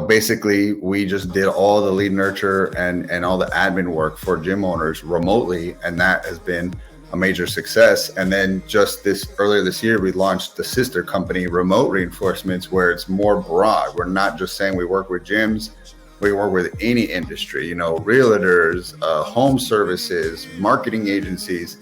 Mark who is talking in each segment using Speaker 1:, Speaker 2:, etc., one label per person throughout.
Speaker 1: Basically we just did all the lead nurture and all the admin work for gym owners remotely, and that has been a major success. And then just earlier this year, we launched the sister company, Remote Reinforcements, where it's more broad. We're not just saying we work with gyms, we work with any industry, realtors, home services, marketing agencies,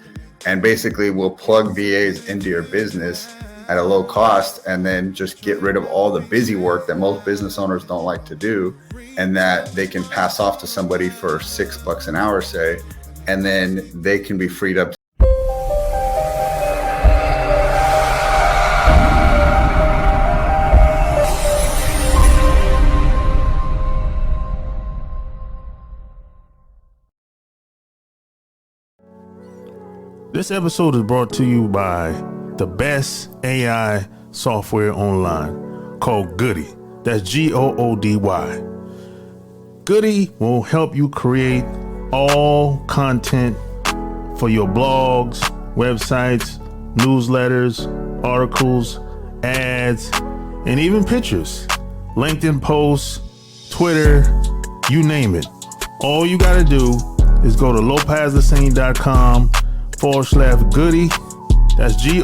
Speaker 1: and basically we'll plug VAs into your business at a low cost, and then just get rid of all the busy work that most business owners don't like to do, and that they can pass off to somebody for $6 an hour, say, and then they can be freed up.
Speaker 2: This episode is brought to you by the best AI software online called Goody. That's Goody. Goody will help you create all content for your blogs, websites, newsletters, articles, ads, and even pictures, LinkedIn posts, Twitter, you name it. All you got to do is go to lopazthesane.com/Goody. That's Goody.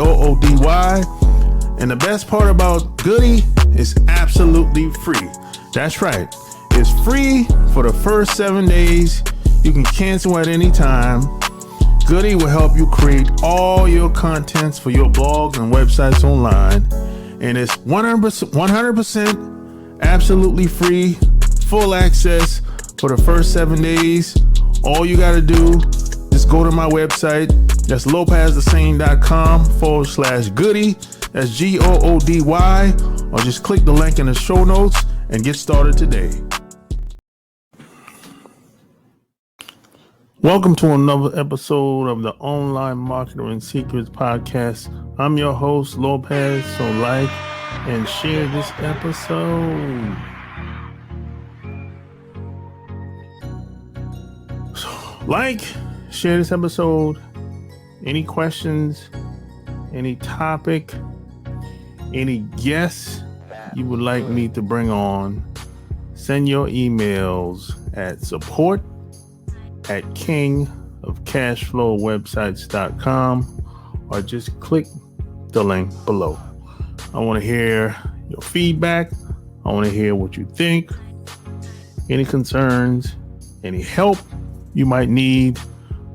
Speaker 2: And the best part about Goody is absolutely free. That's right. It's free for the first 7 days. You can cancel at any time. Goody will help you create all your contents for your blogs and websites online. And it's 100% absolutely free, full access for the first 7 days. All you got to do is go to my website. That's lopazthesane.com/Goody. That's Goody. Or just click the link in the show notes and get started today. Welcome to another episode of the Online Marketing Secrets Podcast. I'm your host, Lopaze. So like and share this episode. Share this episode. Any questions, any topic, any guests you would like me to bring on, send your emails at support@kingofcashflowwebsites.com or just click the link below. I want to hear your feedback. I want to hear what you think, any concerns, any help you might need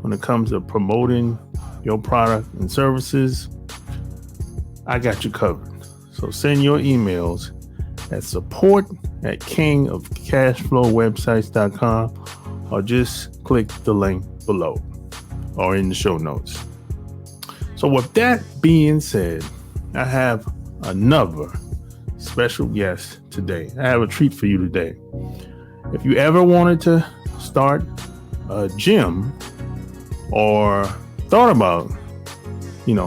Speaker 2: when it comes to promoting your product and services. I got you covered. So send your emails at support@kingofcashflowwebsites.com or just click the link below or in the show notes. So with that being said, I have another special guest today. I have a treat for you today. If you ever wanted to start a gym or thought about,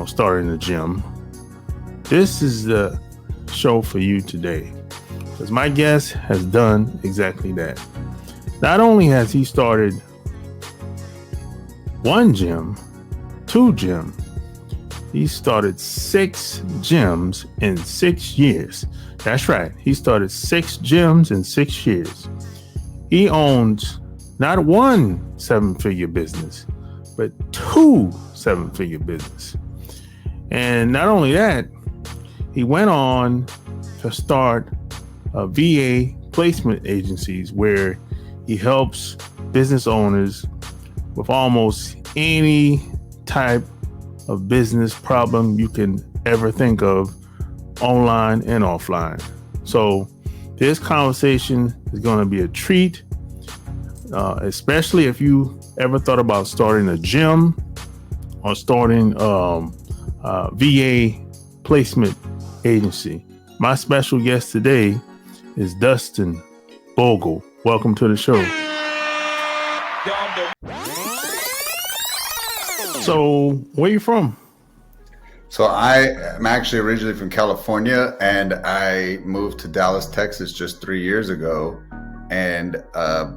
Speaker 2: starting a gym, this is the show for you today, because my guest has done exactly that. Not only has he started one gym, two gyms, he started 6 gyms in 6 years. That's right. He started 6 gyms in 6 years. He owns not one 7-figure business, but 2 7-figure business. And not only that, he went on to start a VA placement agencies where he helps business owners with almost any type of business problem you can ever think of, online and offline. So this conversation is going to be a treat, especially if you ever thought about starting a gym or starting VA placement agency. My special guest today is Dustin Bogle. Welcome to the show. So, where you from?
Speaker 1: So I am actually originally from California, and I moved to Dallas, Texas just 3 years ago, and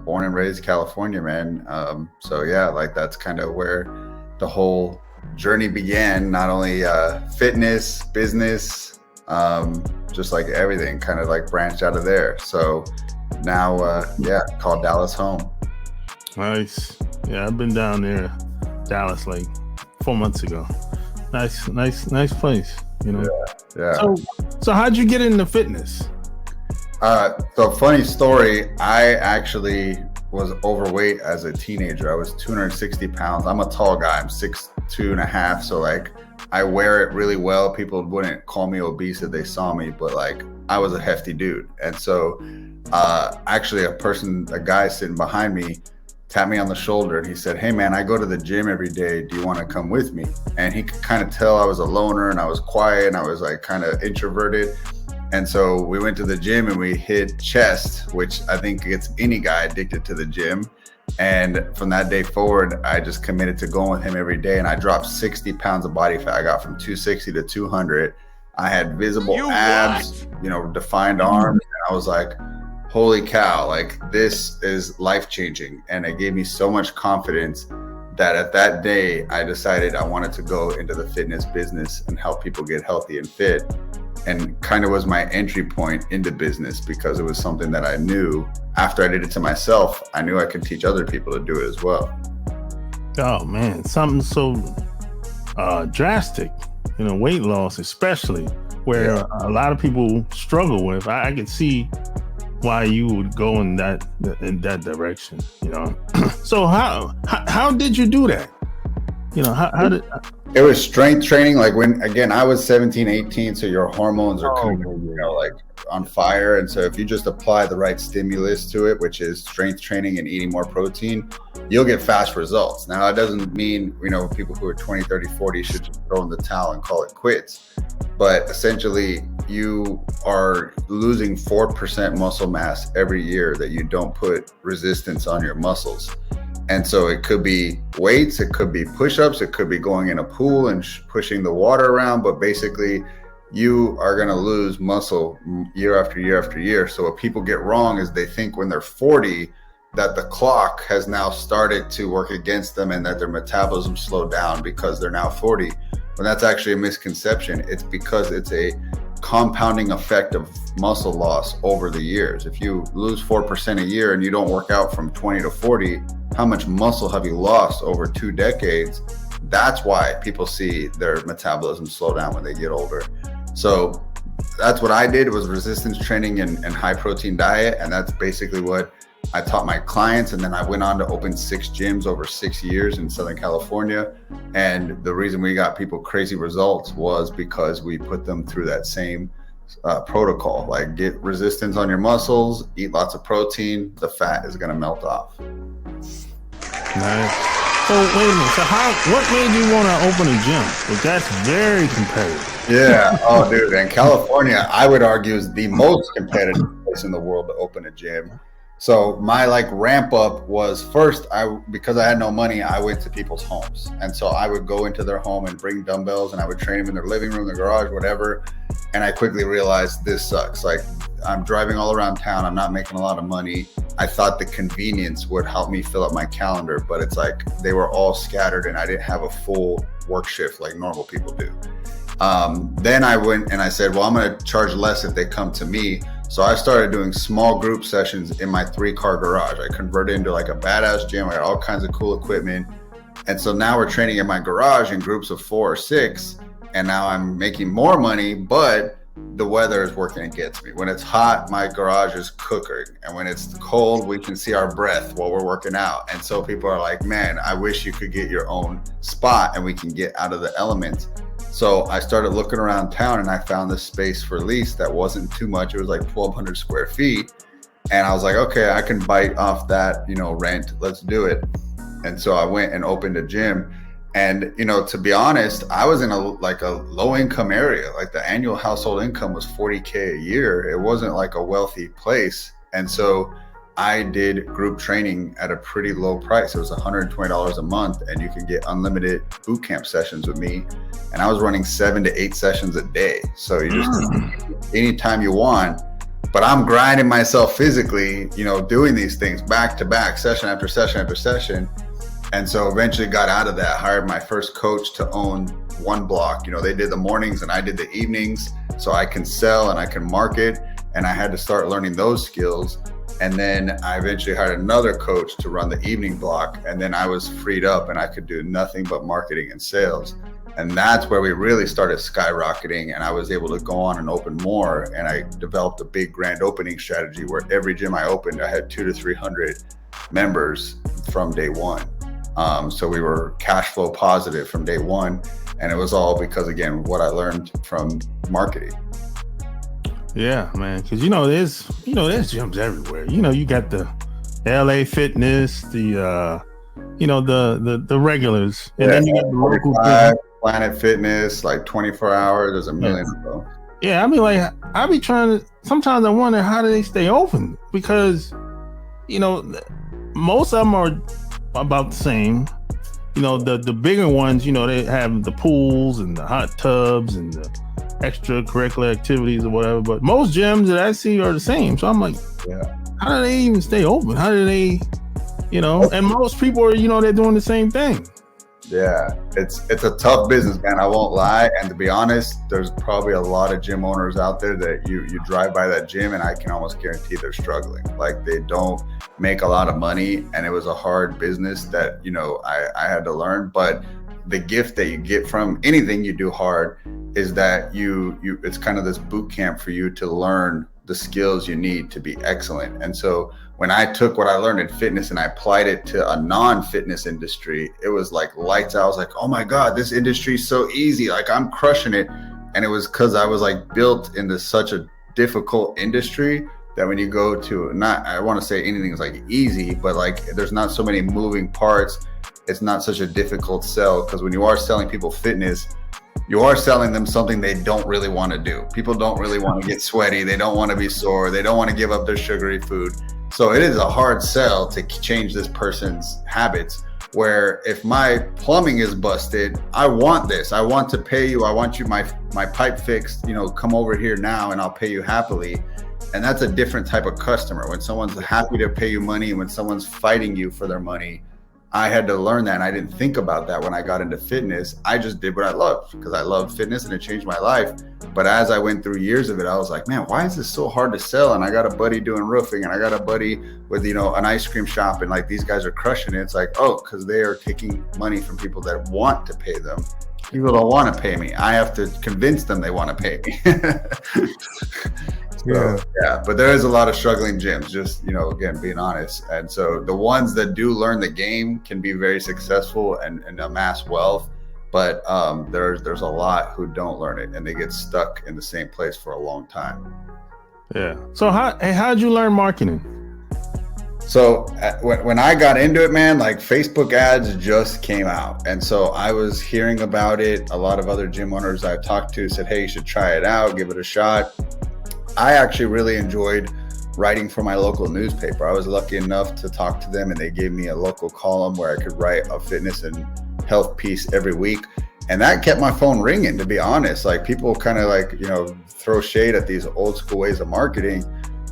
Speaker 1: born and raised California, man. So yeah, that's kind of where the whole journey began. Not only fitness, business, just like everything kind of like branched out of there. So now, called Dallas home.
Speaker 2: Nice. Yeah, I've been down there, Dallas, like 4 months ago. Nice place, you know?
Speaker 1: Yeah.
Speaker 2: So how'd you get into fitness?
Speaker 1: So funny story, I actually was overweight as a teenager. I was 260 pounds. I'm a tall guy. I'm 6'2.5". So like I wear it really well. People wouldn't call me obese if they saw me, but like I was a hefty dude. And so actually a guy sitting behind me tapped me on the shoulder and he said, "Hey man, I go to the gym every day. Do you want to come with me?" And he could kind of tell I was a loner and I was quiet and I was like kind of introverted. And so we went to the gym and we hit chest, which I think gets any guy addicted to the gym. And from that day forward, I just committed to going with him every day. And I dropped 60 pounds of body fat. I got from 260 to 200. I had visible abs, defined arms. And I was like, holy cow, like this is life-changing. And it gave me so much confidence that at that day, I decided I wanted to go into the fitness business and help people get healthy and fit. And kind of was my entry point into business because it was something that I knew after I did it to myself, I knew I could teach other people to do it as well.
Speaker 2: Oh man, something so drastic, weight loss, especially where a lot of people struggle with. I could see why you would go in that direction, So how did you do that? How did
Speaker 1: it was strength training. Like when, again, I was 17, 18. So your hormones are like on fire. And so if you just apply the right stimulus to it, which is strength training and eating more protein, you'll get fast results. Now, that doesn't mean, people who are 20, 30, 40 should just throw in the towel and call it quits. But essentially you are losing 4% muscle mass every year that you don't put resistance on your muscles. And so it could be weights, it could be push-ups, it could be going in a pool and pushing the water around. But basically, you are going to lose muscle year after year after year. So what people get wrong is they think when they're 40 that the clock has now started to work against them and that their metabolism slowed down because they're now 40. When that's actually a misconception. It's because it's a compounding effect of muscle loss over the years. If you lose 4% a year and you don't work out from 20 to 40, how much muscle have you lost over 2 decades? That's why people see their metabolism slow down when they get older. So that's what I did, was resistance training and high protein diet. And that's basically what I taught my clients. And then I went on to open 6 gyms over 6 years in Southern California. And the reason we got people crazy results was because we put them through that same protocol, like get resistance on your muscles, eat lots of protein, the fat is going to melt off.
Speaker 2: Nice. So wait a minute. So what made you want to open a gym? Because that's very competitive.
Speaker 1: Yeah. Oh, dude. And California, I would argue, is the most competitive place in the world to open a gym. So my ramp up was first, because I had no money, I went to people's homes. And so I would go into their home and bring dumbbells and I would train them in their living room, their garage, whatever. And I quickly realized this sucks. Like, I'm driving all around town. I'm not making a lot of money. I thought the convenience would help me fill up my calendar, but it's like they were all scattered and I didn't have a full work shift like normal people do. Then I went and I said, well, I'm going to charge less if they come to me. So I started doing small group sessions in my 3-car garage. I converted into like a badass gym. I got all kinds of cool equipment. And so now we're training in my garage in groups of 4 or 6. And now I'm making more money, but the weather is working against me. When it's hot, my garage is cooking. And when it's cold, we can see our breath while we're working out. And so people are like, man, I wish you could get your own spot and we can get out of the elements. So I started looking around town and I found this space for lease that wasn't too much. It was like 1,200 square feet. And I was like, okay, I can bite off that, rent. Let's do it. And so I went and opened a gym. And, to be honest, I was in a low income area. Like the annual household income was $40K a year. It wasn't like a wealthy place. And so I did group training at a pretty low price. It was $120 a month and you could get unlimited boot camp sessions with me. And I was running 7 to 8 sessions a day. So you just anytime you want, but I'm grinding myself physically, doing these things back to back, session after session after session. And so eventually got out of that, hired my first coach to own one block. You know, they did the mornings and I did the evenings, so I can sell and I can market. And I had to start learning those skills. And then I eventually hired another coach to run the evening block. And then I was freed up and I could do nothing but marketing and sales. And that's where we really started skyrocketing. And I was able to go on and open more. And I developed a big grand opening strategy where every gym I opened, I had 200 to 300 members from day one. So we were cash flow positive from day one. And it was all because, again, what I learned from marketing.
Speaker 2: Yeah, man. Because there's gyms everywhere. You got the LA Fitness, the the regulars, and then you got the local
Speaker 1: Planet Fitness, like 24 hours. There's a million of them.
Speaker 2: Yeah, I mean, like I be trying to. Sometimes I wonder how do they stay open, because most of them are about the same. The bigger ones, they have the pools and the hot tubs and the extracurricular activities or whatever, but most gyms that I see are the same. So I'm like, how do they even stay open? How do they, and most people are, they're doing the same thing.
Speaker 1: Yeah, it's a tough business, man. I won't lie. And to be honest, there's probably a lot of gym owners out there that you drive by that gym and I can almost guarantee they're struggling. Like they don't make a lot of money, and it was a hard business that, I had to learn. But the gift that you get from anything you do hard is that it's kind of this boot camp for you to learn the skills you need to be excellent. And so when I took what I learned in fitness and I applied it to a non-fitness industry, it was like lights out. I was like, oh my God, this industry is so easy. Like I'm crushing it. And it was because I was like built into such a difficult industry that when you go to, I want to say anything is like easy, but like there's not so many moving parts. It's not such a difficult sell, because when you are selling people fitness, you are selling them something they don't really want to do. People don't really want to get sweaty. They don't want to be sore. They don't want to give up their sugary food. So it is a hard sell to change this person's habits, where if my plumbing is busted, I want this. I want to pay you. I want you my pipe fixed, come over here now and I'll pay you happily. And that's a different type of customer. When someone's happy to pay you money and when someone's fighting you for their money, I had to learn that. And I didn't think about that when I got into fitness. I just did what I loved because I loved fitness and it changed my life. But as I went through years of it, I was like, man, why is this so hard to sell? And I got a buddy doing roofing and I got a buddy with, an ice cream shop, and like these guys are crushing it. It's like, oh, because they are taking money from people that want to pay them. People don't want to pay me. I have to convince them they want to pay me. Yeah, but there is a lot of struggling gyms, just, again, being honest. And so the ones that do learn the game can be very successful and amass wealth. But there's a lot who don't learn it and they get stuck in the same place for a long time.
Speaker 2: Yeah. So how'd you learn marketing?
Speaker 1: So when I got into it, man, like Facebook ads just came out. And so I was hearing about it. A lot of other gym owners I talked to said, hey, you should try it out, give it a shot. I actually really enjoyed writing for my local newspaper. I was lucky enough to talk to them and they gave me a local column where I could write a fitness and health piece every week. And that kept my phone ringing, to be honest. Like people kind of like, throw shade at these old school ways of marketing.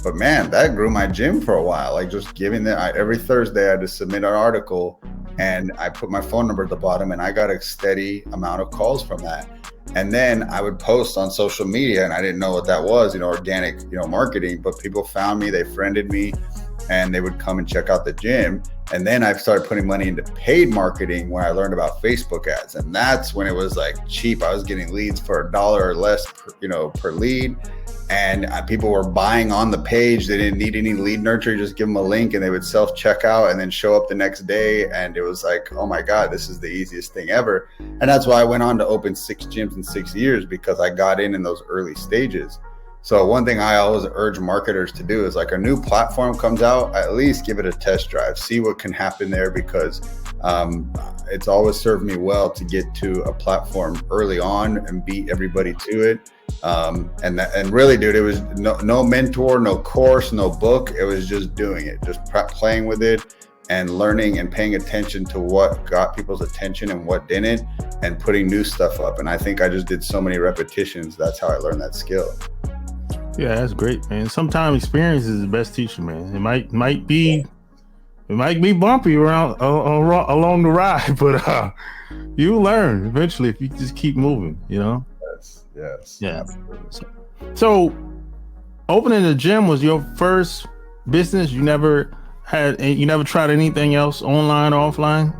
Speaker 1: But man, that grew my gym for a while. Like just giving them, every Thursday I had to submit an article and I put my phone number at the bottom and I got a steady amount of calls from that. And then I would post on social media and I didn't know what that was, organic, marketing, but people found me, they friended me and they would come and check out the gym. And then I started putting money into paid marketing when I learned about Facebook ads. And that's when it was like cheap. I was getting leads for $1 or less per lead. And people were buying on the page. They didn't need any lead nurture. You just give them a link and they would self-check out and then show up the next day. And it was like, oh my God, this is the easiest thing ever. And that's why I went on to open 6 gyms in 6 years, because I got in those early stages. So one thing I always urge marketers to do is like a new platform comes out, at least give it a test drive, see what can happen there, because it's always served me well to get to a platform early on and beat everybody to it. And really, dude, it was no mentor, no course, no book. It was just doing it, just playing with it and learning and paying attention to what got people's attention and what didn't, and putting new stuff up. And I think I just did so many repetitions. That's how I learned that skill.
Speaker 2: Yeah, that's great, man. Sometimes experience is the best teacher, man. It might be It might be bumpy around along the ride, but you learn eventually if you just keep moving.
Speaker 1: Yes.
Speaker 2: Yeah. So opening a gym was your first business. You never tried anything else online or offline?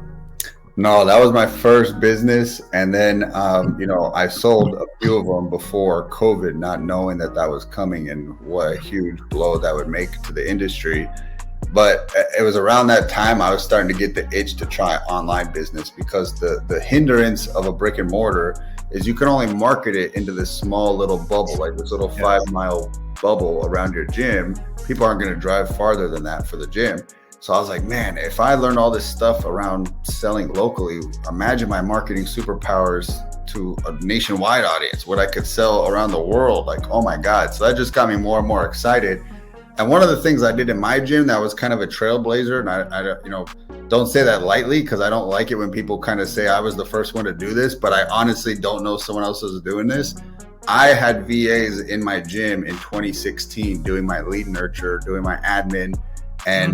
Speaker 1: No, that was my first business. And then, I sold a few of them before COVID, not knowing that was coming and what a huge blow that would make to the industry. But it was around that time I was starting to get the itch to try online business, because the hindrance of a brick and mortar is you can only market it into this small little bubble, like this little 5-mile bubble around your gym. People aren't going to drive farther than that for the gym. So I was like, man, if I learn all this stuff around selling locally, imagine my marketing superpowers to a nationwide audience, what I could sell around the world. Like, oh my God. So that just got me more and more excited. And one of the things I did in my gym that was kind of a trailblazer, and I don't say that lightly, because I don't like it when people kind of say I was the first one to do this, but I honestly don't know someone else was doing this. I had VAs in my gym in 2016 doing my lead nurture, doing my admin, and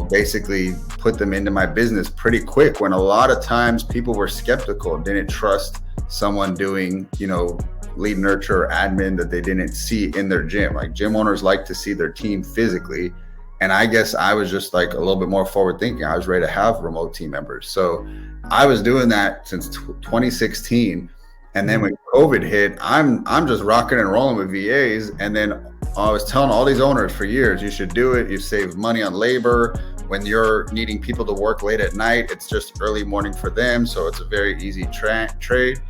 Speaker 1: basically put them into my business pretty quick, when a lot of times people were skeptical and didn't trust someone doing, lead nurture or admin that they didn't see in their gym. Like, gym owners like to see their team physically. And I guess I was just like a little bit more forward thinking. I was ready to have remote team members. So I was doing that since 2016. And then when COVID hit, I'm just rocking and rolling with VAs. And then I was telling all these owners for years, you should do it. You save money on labor. When you're needing people to work late at night, it's just early morning for them. So it's a very easy trade.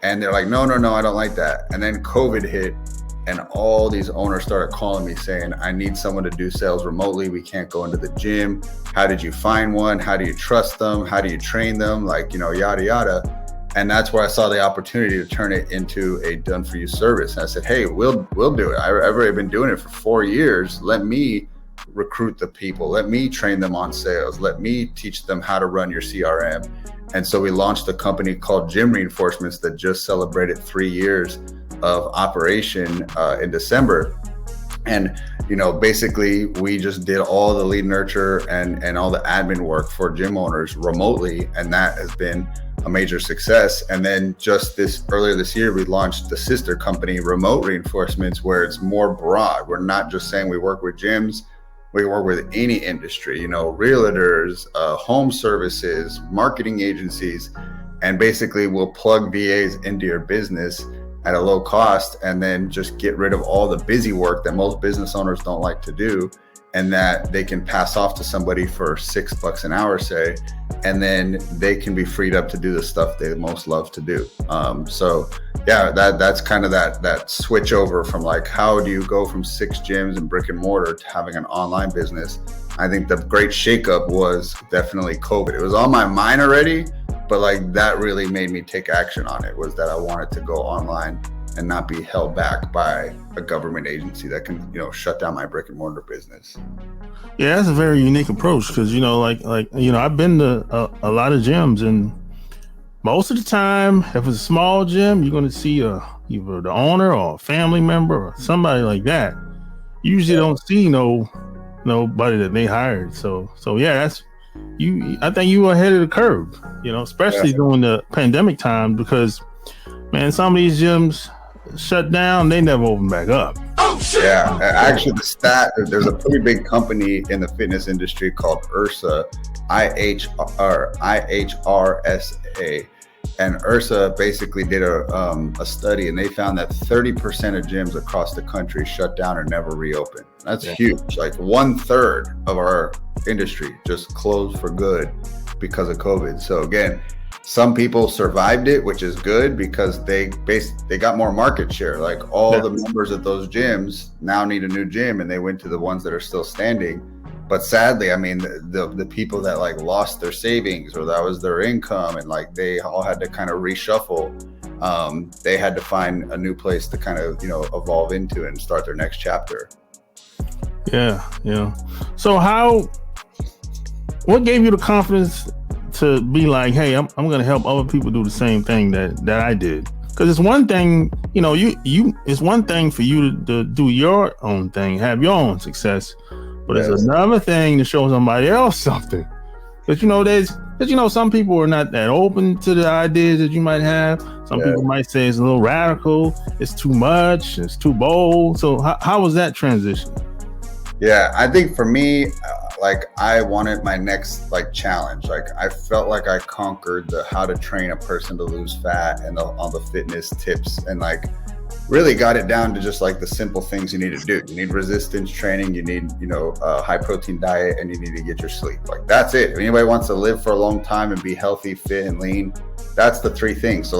Speaker 1: And they're like, no, I don't like that. And then COVID hit, and all these owners started calling me saying, I need someone to do sales remotely. We can't go into the gym. How did you find one? How do you trust them? How do you train them? Like, yada, yada. And that's where I saw the opportunity to turn it into a done for you service. And I said, hey, we'll do it. I've already been doing it for 4 years. Let me recruit the people. Let me train them on sales. Let me teach them how to run your CRM. And so we launched a company called Gym Reinforcements that just celebrated 3 years of operation in December. And, basically we just did all the lead nurture and all the admin work for gym owners remotely. And that has been a major success. And then just earlier this year, we launched the sister company, Remote Reinforcements, where it's more broad. We're not just saying we work with gyms. We work with any industry, realtors, home services, marketing agencies, and basically we'll plug VAs into your business at a low cost, and then just get rid of all the busy work that most business owners don't like to do, and that they can pass off to somebody for $6 an hour, say, and then they can be freed up to do the stuff they most love to do. So yeah, that's kind of that switch over from like, how do you go from 6 gyms and brick and mortar to having an online business? I think the great shakeup was definitely COVID. It was on my mind already, but like that really made me take action on it, was that I wanted to go online and not be held back by a government agency that can, shut down my brick and mortar business.
Speaker 2: Yeah, that's a very unique approach, because, I've been to a lot of gyms, and most of the time, if it's a small gym, you're going to see either the owner or a family member or somebody like that. You usually don't see nobody that they hired. So yeah, that's you. I think you were ahead of the curve, especially during the pandemic time, because, man, some of these gyms shut down, they never open back up.
Speaker 1: Oh shit! Yeah, actually, there's a pretty big company in the fitness industry called IHRSA, IHRSA, and IHRSA basically did a study, and they found that 30% of gyms across the country shut down or never reopened. That's huge. Like 1/3 of our industry just closed for good because of COVID. So again, some people survived it, which is good, because they got more market share. Like all the members at those gyms now need a new gym, and they went to the ones that are still standing. But sadly, I mean, the people that like lost their savings, or that was their income, and like they all had to kind of reshuffle. They had to find a new place to kind of, evolve into and start their next chapter.
Speaker 2: Yeah. So what gave you the confidence to be like, hey, I'm going to help other people do the same thing that I did? Because it's one thing, it's one thing for you to do your own thing, have your own success. but it's another thing to show somebody else something. But some people are not that open to the ideas that you might have. Some people might say it's a little radical, it's too much, it's too bold. So how was that transition?
Speaker 1: Yeah, I think for me, I wanted my next challenge. I felt like I conquered the how to train a person to lose fat and all the fitness tips, and really got it down to just the simple things you need to do. You need resistance training, you need, a high protein diet, and you need to get your sleep. That's it. If anybody wants to live for a long time and be healthy, fit, and lean, that's the three things. So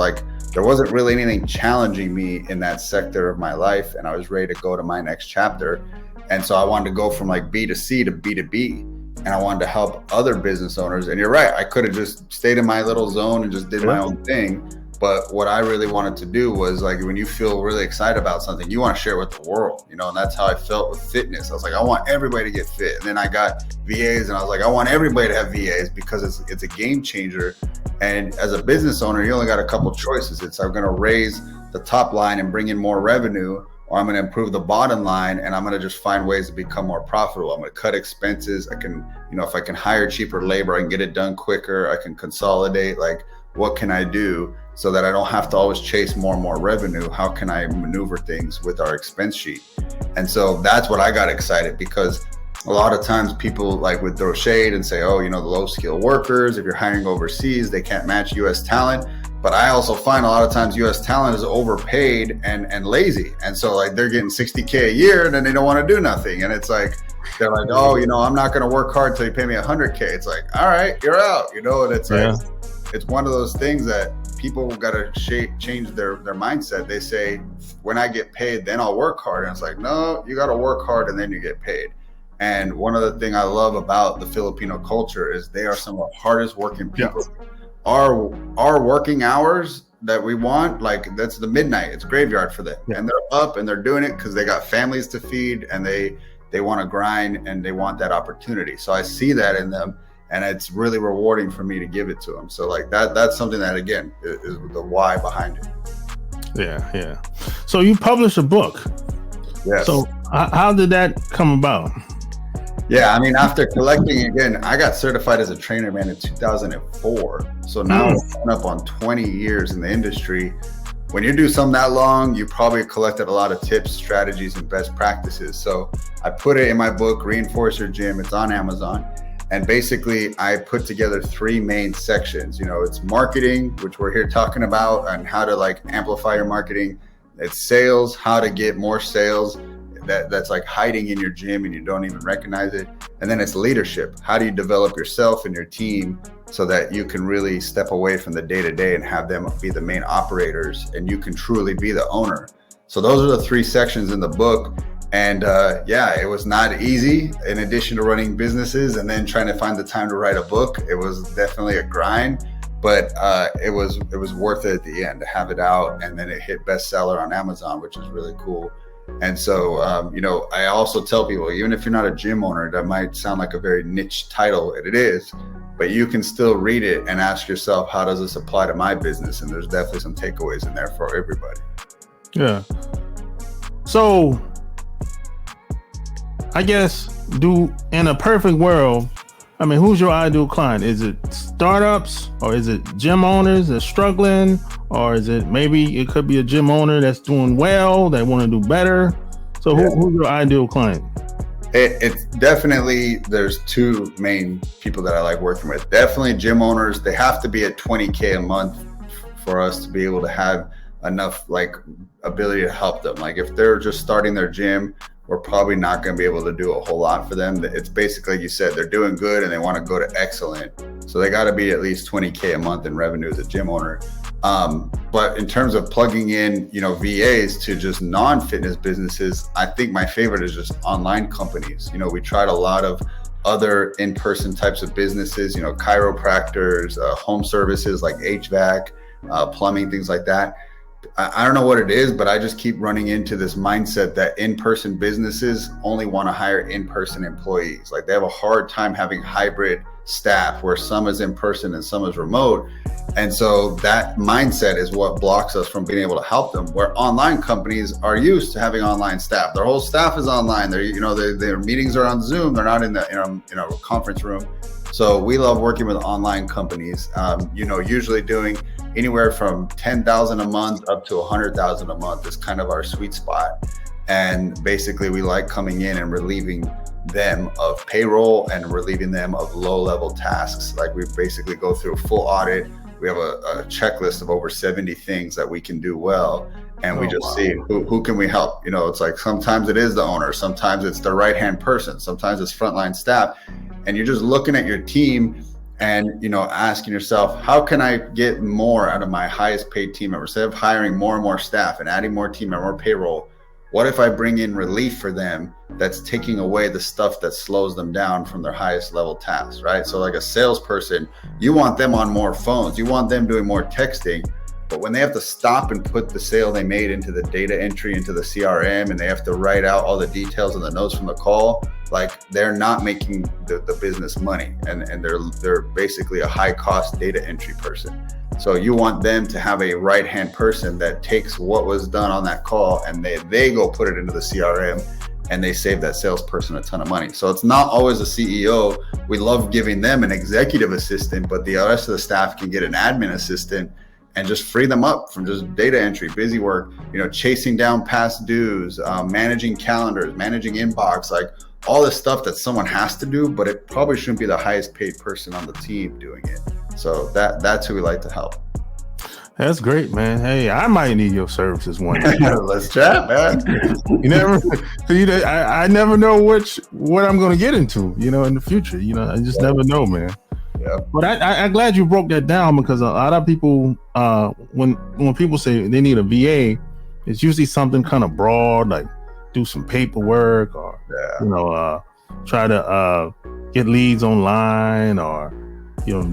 Speaker 1: there wasn't really anything challenging me in that sector of my life, and I was ready to go to my next chapter. And so I wanted to go from B to C to B to B, and I wanted to help other business owners. And you're right, I could have just stayed in my little zone and just did my own thing. But what I really wanted to do was when you feel really excited about something, you want to share it with the world, and that's how I felt with fitness. I was I want everybody to get fit. And then I got VAs, and I was I want everybody to have VAs because it's a game changer. And as a business owner, you only got a couple choices. It's I'm going to raise the top line and bring in more revenue, or I'm going to improve the bottom line and I'm going to just find ways to become more profitable. I'm going to cut expenses. I can, if I can hire cheaper labor, I can get it done quicker. I can consolidate. What can I do so that I don't have to always chase more and more revenue? How can I maneuver things with our expense sheet? And so that's what I got excited, because a lot of times people would throw shade and say, oh, the low skilled workers, if you're hiring overseas, they can't match US talent. But I also find a lot of times US talent is overpaid and lazy. And so they're getting $60K a year and then they don't want to do nothing. And it's they're oh, I'm not going to work hard till you pay me $100K. It's all right, you're out, and it's it's one of those things that people got to change their mindset. They say, when I get paid, then I'll work hard. And it's no, you got to work hard and then you get paid. And one of the things I love about the Filipino culture is they are some of the hardest working people. Yeah. Our working hours that we want, that's the midnight. It's graveyard for them. Yeah. And they're up and they're doing it because they got families to feed, and they want to grind and they want that opportunity. So I see that in them, and it's really rewarding for me to give it to them. So that's something that, again, is the why behind it.
Speaker 2: Yeah. So you published a book.
Speaker 1: Yes.
Speaker 2: So how did that come about?
Speaker 1: Yeah, after collecting, again, I got certified as a trainer, man, in 2004. So now I'm coming up on 20 years in the industry. When you do something that long, you probably collected a lot of tips, strategies, and best practices. So I put it in my book, Reinforce Your Gym. It's on Amazon. And basically, I put together three main sections. It's marketing, which we're here talking about, and how to amplify your marketing. It's sales, how to get more sales. That's hiding in your gym and you don't even recognize it. And then it's leadership. How do you develop yourself and your team so that you can really step away from the day-to-day and have them be the main operators and you can truly be the owner? So those are the three sections in the book. And it was not easy. In addition to running businesses and then trying to find the time to write a book, it was definitely a grind. But it was worth it at the end to have it out. And then it hit bestseller on Amazon, which is really cool. And so, I also tell people, even if you're not a gym owner, that might sound like a very niche title, and it is, but you can still read it and ask yourself, how does this apply to my business? And there's definitely some takeaways in there for everybody.
Speaker 2: Yeah. So I guess, in a perfect world, who's your ideal client? Is it startups, or is it gym owners that's struggling, or is it maybe it could be a gym owner that's doing well, they want to do better? So who's your ideal client?
Speaker 1: It's definitely, there's two main people that I like working with. Definitely gym owners. They have to be at $20K a month for us to be able to have enough ability to help them. If they're just starting their gym, we're probably not going to be able to do a whole lot for them. It's basically, like you said, they're doing good and they want to go to excellent. So they got to be at least $20K a month in revenue as a gym owner. But in terms of plugging in, VAs to just non-fitness businesses, I think my favorite is just online companies. We tried a lot of other in-person types of businesses, chiropractors, home services like HVAC, plumbing, things like that. I don't know what it is, but I just keep running into this mindset that in-person businesses only want to hire in-person employees. They have a hard time having hybrid staff where some is in person and some is remote. And so that mindset is what blocks us from being able to help them, where online companies are used to having online staff. Their whole staff is online. Their meetings are on Zoom. They're not in a conference room. So we love working with online companies, usually doing anywhere from 10,000 a month up to 100,000 a month is kind of our sweet spot. And basically we like coming in and relieving them of payroll and relieving them of low-level tasks. Like we basically go through a full audit. We have a checklist of over 70 things that we can do well. And we just see who can we help? It's like sometimes it is the owner, sometimes it's the right-hand person, sometimes it's frontline staff. And you're just looking at your team and, asking yourself, how can I get more out of my highest paid team member? Instead of hiring more and more staff and adding more team member, more payroll, what if I bring in relief for them that's taking away the stuff that slows them down from their highest level tasks, right? So like a salesperson, you want them on more phones, you want them doing more texting, but when they have to stop and put the sale they made into the data entry, into the CRM, and they have to write out all the details and the notes from the call, like they're not making the business money, and they're basically a high cost data entry person. So you want them to have a right-hand person that takes what was done on that call and they go put it into the CRM and they save that salesperson a ton of money. So it's not always a CEO. We love giving them an executive assistant, but the rest of the staff can get an admin assistant and just free them up from just data entry, busy work, chasing down past dues, managing calendars, managing inbox, like all this stuff that someone has to do, but it probably shouldn't be the highest paid person on the team doing it. So that's who we like to help.
Speaker 2: That's great, man. Hey, I might need your services one day.
Speaker 1: Let's chat, man.
Speaker 2: I never know what I'm going to get into, in the future. I just never know, man. Yeah. But I'm glad you broke that down, because a lot of people, when people say they need a VA, it's usually something kind of broad, like do some paperwork or try to get leads online, or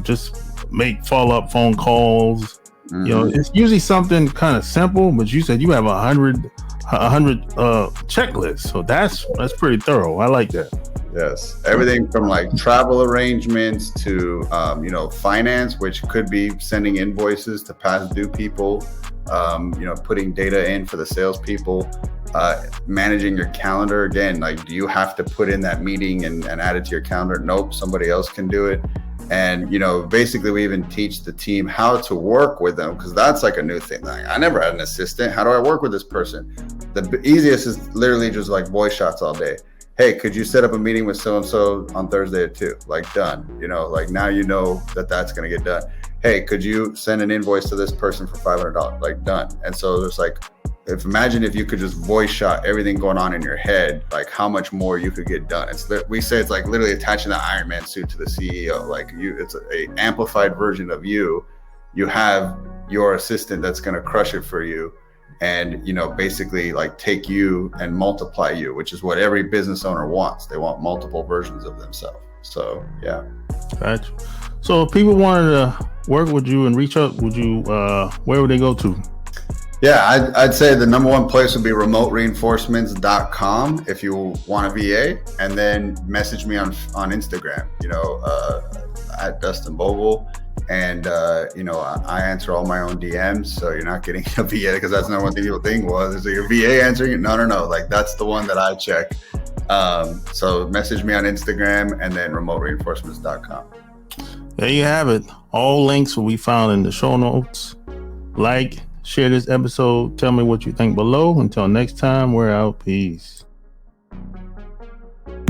Speaker 2: just make follow-up phone calls. Mm-hmm. It's usually something kind of simple, but you said you have 100 checklists, so that's pretty thorough. I like that.
Speaker 1: Yes, everything from like travel arrangements to finance, which could be sending invoices to past due people, putting data in for the salespeople, managing your calendar. Again, like, do you have to put in that meeting and add it to your calendar? Nope, somebody else can do it. And basically we even teach the team how to work with them, because that's like a new thing. Like, I never had an assistant. How do I work with this person? The easiest is literally just like voice shots all day. Hey, could you set up a meeting with so-and-so on Thursday at 2? Like, done. Like now that's going to get done. Hey, could you send an invoice to this person for $500? Like, done. And so there's like, imagine if you could just voice shot everything going on in your head, like how much more you could get done. We say it's like literally attaching the Iron Man suit to the CEO. Like it's a amplified version of you. You have your assistant that's going to crush it for you. And, basically like take you and multiply you, which is what every business owner wants. They want multiple versions of themselves. So, yeah.
Speaker 2: Gotcha. So if people wanted to work with you and reach out, where would they go to?
Speaker 1: Yeah, I'd say the number one place would be remotereinforcements.com if you want a VA, and then message me on Instagram, at Dustin Bogle. And, I answer all my own DMs, so you're not getting a VA, because that's not what the people think was. Is your VA answering it? No. Like, that's the one that I check. So message me on Instagram, and then remotereinforcements.com.
Speaker 2: There you have it. All links will be found in the show notes. Share this episode. Tell me what you think below. Until next time, we're out. Peace.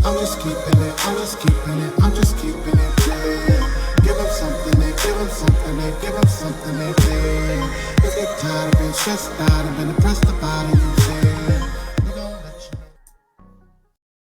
Speaker 3: I'm just keeping it. Give them something, they give them something, they. If they're tired of being stressed out and been depressed about it,